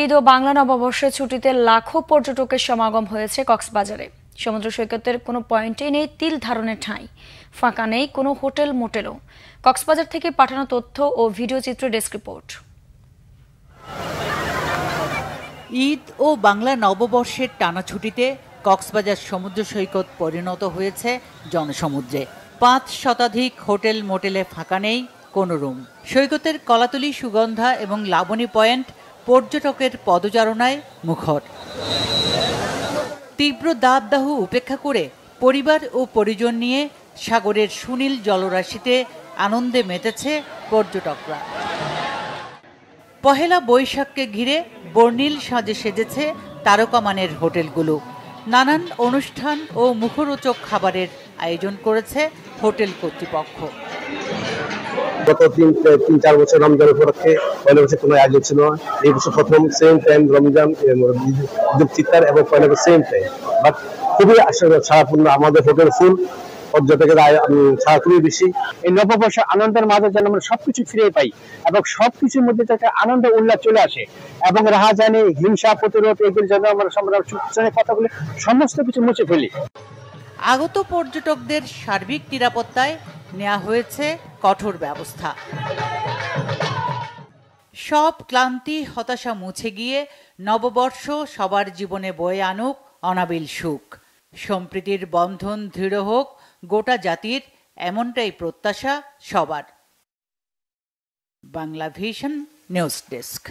ঈদ ও বাংলা নববর্ষের ছুটিতে লাখো পর্যটকের সমাগম হয়েছে কক্সবাজারে। সমুদ্র সৈকতের কোনো পয়েন্টেই নেই তিল ধারণের ঠাঁই, ফাঁকা নেই কোনো হোটেল মোটেলও। কক্সবাজার থেকে পাঠানো তথ্য ও ভিডিও চিত্র ডেস্ক রিপোর্ট। ঈদ ও বাংলা নববর্ষের টানা ছুটিতে কক্সবাজার সমুদ্র সৈকত পরিণত হয়েছে জনসমুদ্রে। ৫ শতাধিক হোটেল মোটেলে ফাঁকা নেই কোনো রুম। সৈকতের কলাতলি, সুগন্ধা এবং লাবণী পয়েন্ট পর্যটকের পদচারণায় মুখর। তীব্র দাবদাহ উপেক্ষা করে পরিবার ও পরিজন নিয়ে সাগরের সুনীল জলরাশিতে আনন্দে মেতেছে পর্যটকরা। পহেলা বৈশাখকে ঘিরে বর্ণিল সাজে সেজেছে তারকামানের হোটেলগুলো। নানান অনুষ্ঠান ও মুখরোচক খাবারের আয়োজন করেছে হোটেল কর্তৃপক্ষ। গত ৩-৪ বছর রমজান উপলক্ষে পয়লা বৈশাখ কোনো আয়োজন ছিল না। এই বছর প্রথম সেম টাইম রমজান, ঈদুল ফিতর এবং পয়লা বৈশাখ সেম টাইম। বাট খুবই সারাপূর্ণ আমাদের হোটেল ফুল, পর্যটকের ছাড়া খুবই বেশি। এই নববর্ষের আনন্দের মাঝে যেন আমরা সবকিছু ফিরে পাই এবং সবকিছুর মধ্যে একটা আনন্দ উল্লাস চলে আসে এবং রাহাজানি, হিংসা প্রতিরোধ, এগুলো যেন আমরা কথাগুলো সমস্ত কিছু মুছে ফেলি। আগত পর্যটকদের সার্বিক নিরাপত্তায় নেওয়া হয়েছে কঠোর ব্যবস্থা। সব ক্লান্তি, হতাশা মুছে গিয়ে নববর্ষ সবার জীবনে বয়ে আনুক অনাবিল সুখ। সম্প্রীতির বন্ধন দৃঢ় হোক গোটা জাতির, এমনটাই প্রত্যাশা সবার। Bangla vision news desk.